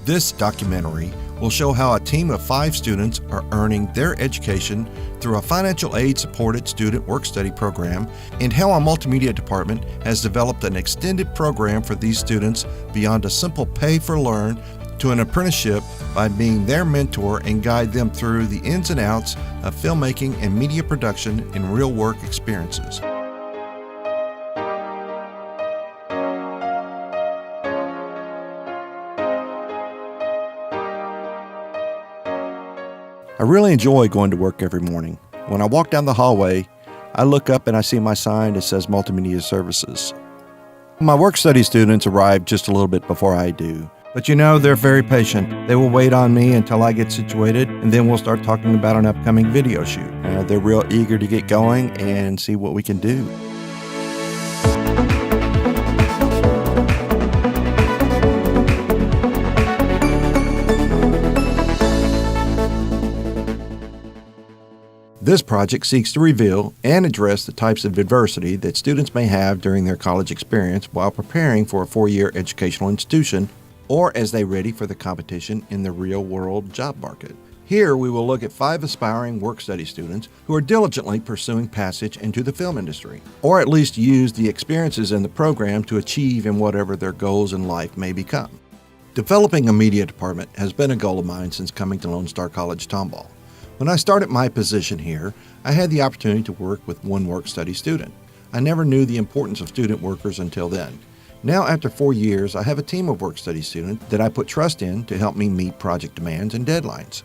This documentary will show how a team of 5 students are earning their education through a financial aid-supported student work-study program, and how a multimedia department has developed an extended program for these students beyond a simple pay-for-learn to an apprenticeship by being their mentor and guide them through the ins and outs of filmmaking and media production and real-work experiences. I really enjoy going to work every morning. When I walk down the hallway, I look up and I see my sign that says Multimedia Services. My work-study students arrive just a little bit before I do. But you know, they're very patient. They will wait on me until I get situated, and then we'll start talking about an upcoming video shoot. They're real eager to get going and see what we can do. This project seeks to reveal and address the types of adversity that students may have during their college experience while preparing for a 4-year educational institution, or as they ready for the competition in the real-world job market. Here we will look at 5 aspiring work-study students who are diligently pursuing passage into the film industry, or at least use the experiences in the program to achieve in whatever their goals in life may become. Developing a media department has been a goal of mine since coming to Lone Star College Tomball. When I started my position here, I had the opportunity to work with one work-study student. I never knew the importance of student workers until then. Now, after 4 years, I have a team of work-study students that I put trust in to help me meet project demands and deadlines.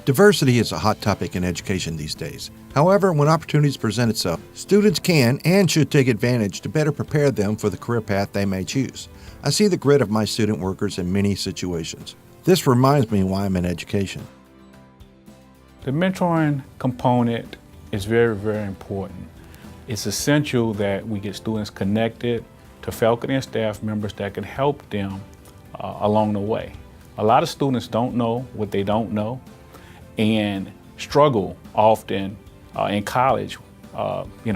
Diversity is a hot topic in education these days. However, when opportunities present itself, students can and should take advantage to better prepare them for the career path they may choose. I see the grit of my student workers in many situations. This reminds me why I'm in education. The mentoring component is very, very important. It's essential that we get students connected to faculty and staff members that can help them along the way. A lot of students don't know what they don't know and struggle often in college,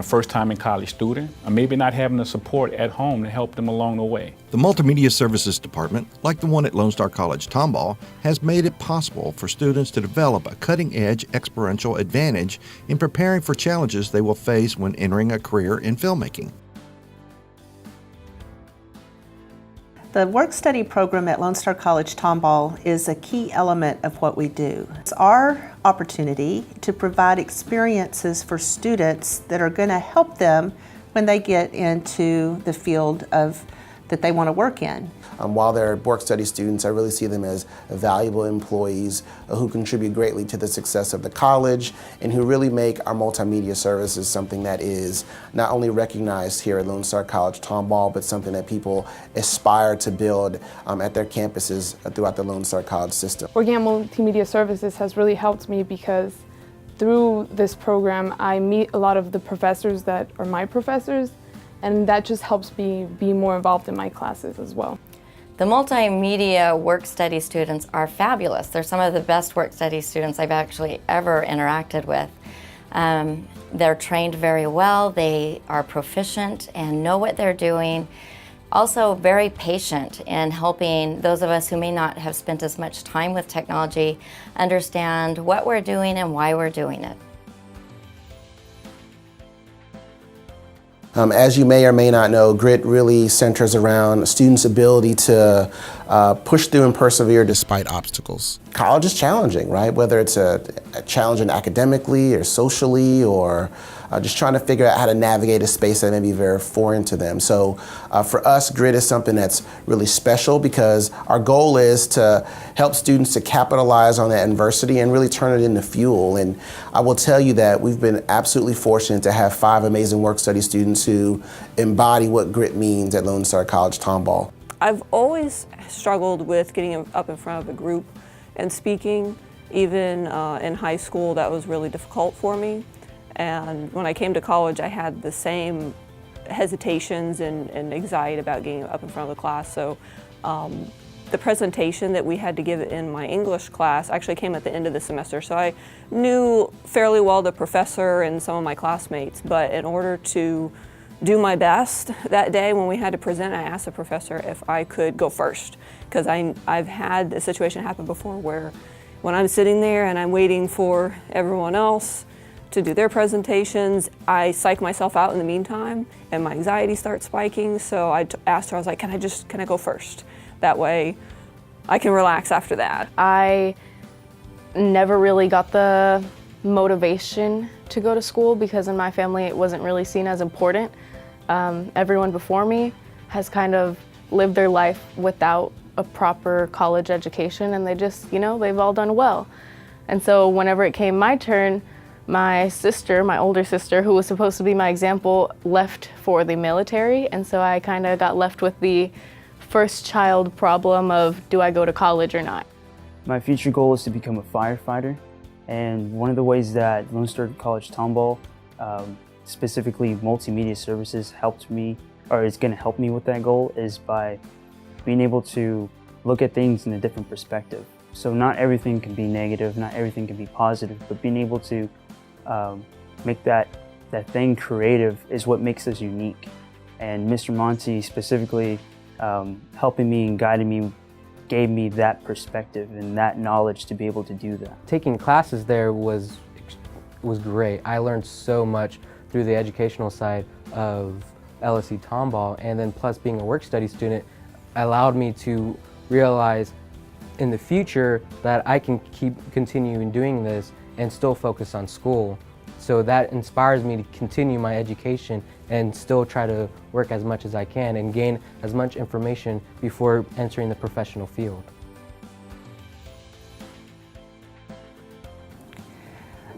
first time in college student, or maybe not having the support at home to help them along the way. The Multimedia Services Department, like the one at Lone Star College Tomball, has made it possible for students to develop a cutting-edge experiential advantage in preparing for challenges they will face when entering a career in filmmaking. The work-study program at Lone Star College Tomball is a key element of what we do. It's our opportunity to provide experiences for students that are going to help them when they get into the field that they want to work in. While they're work-study students, I really see them as valuable employees who contribute greatly to the success of the college and who really make our multimedia services something that is not only recognized here at Lone Star College Tomball, but something that people aspire to build at their campuses throughout the Lone Star College system. Working at Multimedia Services has really helped me because through this program I meet a lot of the professors that are my professors, and that just helps me be more involved in my classes as well. The multimedia work-study students are fabulous. They're some of the best work-study students I've actually ever interacted with. They're trained very well, they are proficient and know what they're doing. Also very patient in helping those of us who may not have spent as much time with technology understand what we're doing and why we're doing it. As you may or may not know, grit really centers around students' ability to push through and persevere despite obstacles. College is challenging, right? Whether it's a challenge academically or socially or just trying to figure out how to navigate a space that may be very foreign to them. So for us, grit is something that's really special because our goal is to help students to capitalize on that adversity and really turn it into fuel. And I will tell you that we've been absolutely fortunate to have 5 amazing work-study students who embody what grit means at Lone Star College Tomball. I've always struggled with getting up in front of a group and speaking. Even in high school, that was really difficult for me. And when I came to college, I had the same hesitations and anxiety about getting up in front of the class. So the presentation that we had to give in my English class actually came at the end of the semester. So I knew fairly well the professor and some of my classmates, but in order to do my best. That day when we had to present, I asked the professor if I could go first, because I've had a situation happen before where when I'm sitting there and I'm waiting for everyone else to do their presentations, I psych myself out in the meantime and my anxiety starts spiking. So I asked her, I was like, can I go first? That way I can relax after that. I never really got the motivation to go to school because in my family it wasn't really seen as important. Everyone before me has kind of lived their life without a proper college education, and they just, they've all done well. And so whenever it came my turn, my sister, my older sister, who was supposed to be my example, left for the military, and so I kind of got left with the first child problem of, do I go to college or not? My future goal is to become a firefighter, and one of the ways that Lone Star College Tomball, specifically multimedia services, helped me, or is going to help me with that goal, is by being able to look at things in a different perspective. So not everything can be negative, not everything can be positive, but being able to make that thing creative is what makes us unique. And Mr. Monte specifically helping me and guiding me gave me that perspective and that knowledge to be able to do that. Taking classes there was great. I learned so much through the educational side of LSC Tomball, and then plus being a work study student allowed me to realize in the future that I can continue doing this and still focus on school. So that inspires me to continue my education and still try to work as much as I can and gain as much information before entering the professional field.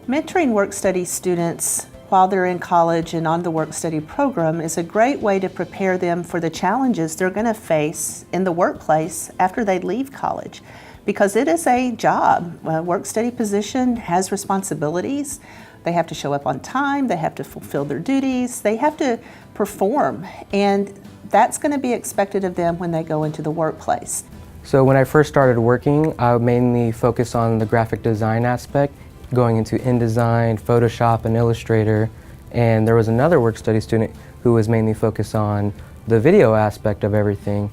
Mentoring work-study students while they're in college and on the work-study program is a great way to prepare them for the challenges they're going to face in the workplace after they leave college. Because it is a job. A work-study position has responsibilities. They have to show up on time, they have to fulfill their duties, they have to perform, and that's going to be expected of them when they go into the workplace. So when I first started working, I would mainly focus on the graphic design aspect, going into InDesign, Photoshop, and Illustrator, and there was another work-study student who was mainly focused on the video aspect of everything.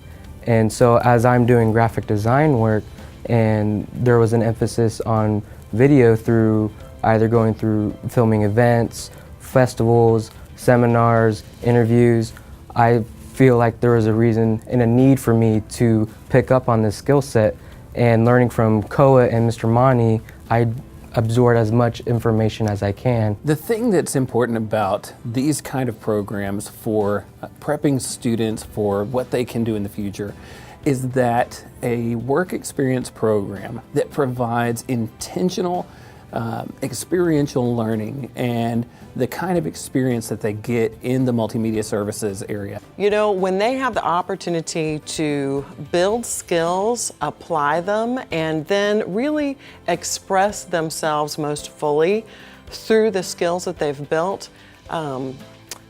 And so as I'm doing graphic design work, and there was an emphasis on video through either going through filming events, festivals, seminars, interviews, I feel like there was a reason and a need for me to pick up on this skill set, and learning from Koa and Mr. Monte, I absorb as much information as I can. The thing that's important about these kind of programs for prepping students for what they can do in the future is that a work experience program that provides intentional experiential learning and the kind of experience that they get in the multimedia services area. You know, when they have the opportunity to build skills, apply them, and then really express themselves most fully through the skills that they've built,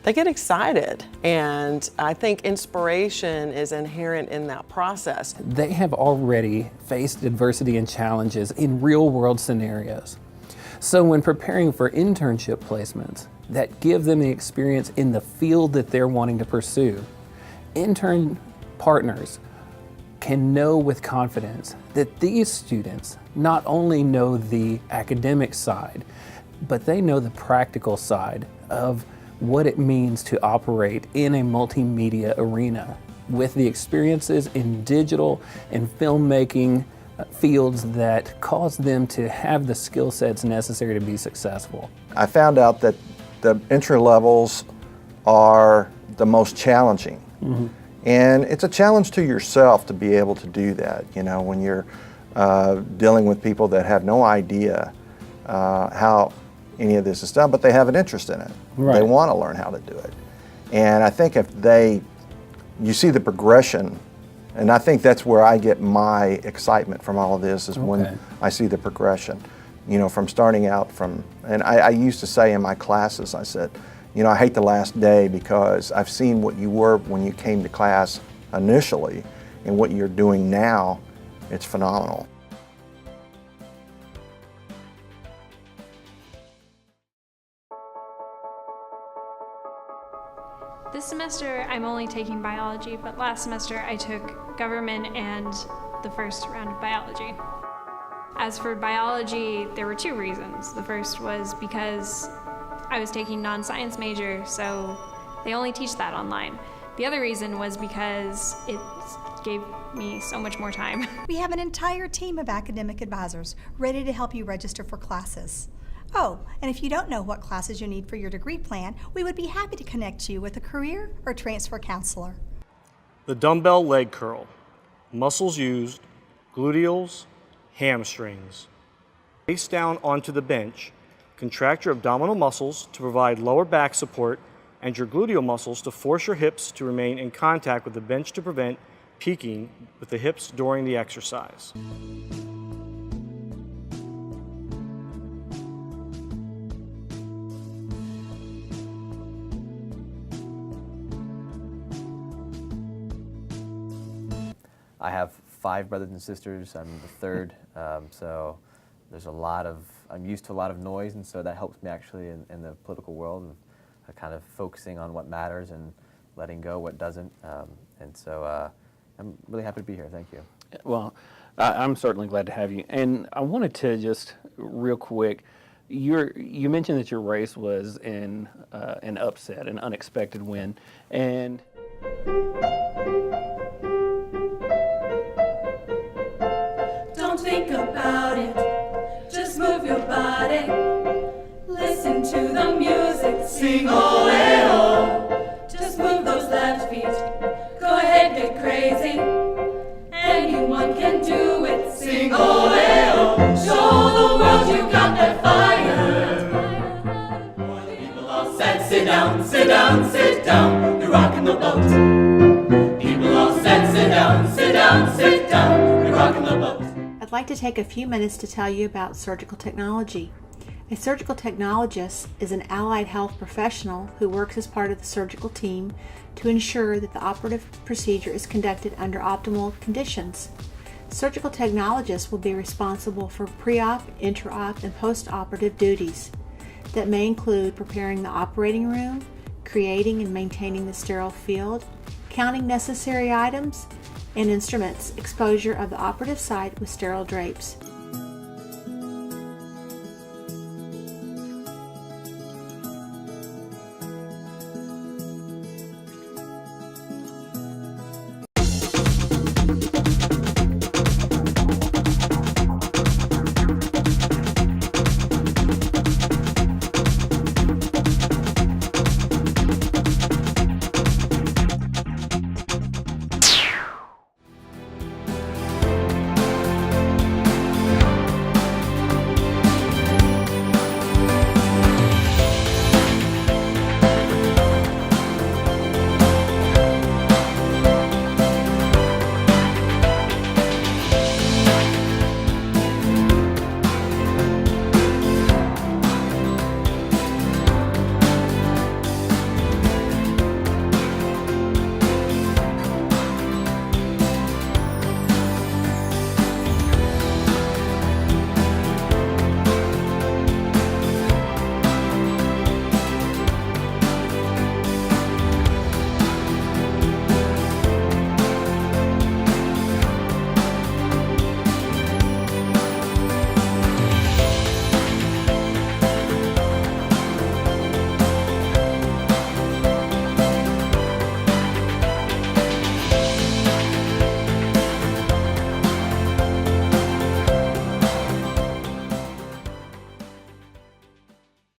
they get excited. And I think inspiration is inherent in that process. They have already faced adversity and challenges in real world scenarios. So when preparing for internship placements that give them the experience in the field that they're wanting to pursue, intern partners can know with confidence that these students not only know the academic side, but they know the practical side of what it means to operate in a multimedia arena with the experiences in digital and filmmaking fields that cause them to have the skill sets necessary to be successful. I found out that the entry levels are the most challenging. Mm-hmm. And it's a challenge to yourself to be able to do that, you know, when you're dealing with people that have no idea how any of this is done, but they have an interest in it. Right. They want to learn how to do it. And I think if you see the progression, and I think that's where I get my excitement from all of this, is when I see the progression, you know, from starting out and I used to say in my classes, I said, you know, I hate the last day because I've seen what you were when you came to class initially, and what you're doing now, it's phenomenal. The semester I'm only taking biology, but last semester I took government and the first round of biology. As for biology, there were two reasons. The first was because I was taking non-science major, so they only teach that online. The other reason was because it gave me so much more time. We have an entire team of academic advisors ready to help you register for classes. Oh, and if you don't know what classes you need for your degree plan, we would be happy to connect you with a career or transfer counselor. The dumbbell leg curl. Muscles used, gluteals, hamstrings. Face down onto the bench. Contract your abdominal muscles to provide lower back support and your gluteal muscles to force your hips to remain in contact with the bench to prevent peaking with the hips during the exercise. I have 5 brothers and sisters. I'm the third, so there's I'm used to a lot of noise, and so that helps me actually in the political world, and kind of focusing on what matters and letting go what doesn't. And so I'm really happy to be here. Thank you. Well, I'm certainly glad to have you. And I wanted to just real quick, you mentioned that your race was in an upset, an unexpected win, and don't think about it, just move your body, listen to the music, sing oh-eh-oh, just move those left feet, go ahead, get crazy, anyone can do it, sing oh-eh-oh, show the world you got that fire. The people all said, sit down, sit down, sit down, you're rocking the boat. People all said, sit down, sit down, sit down, you're rocking the boat. I'd like to take a few minutes to tell you about surgical technology. A surgical technologist is an allied health professional who works as part of the surgical team to ensure that the operative procedure is conducted under optimal conditions. Surgical technologists will be responsible for pre-op, intra-op, and post-operative duties that may include preparing the operating room, creating and maintaining the sterile field, counting necessary items and instruments, exposure of the operative site with sterile drapes.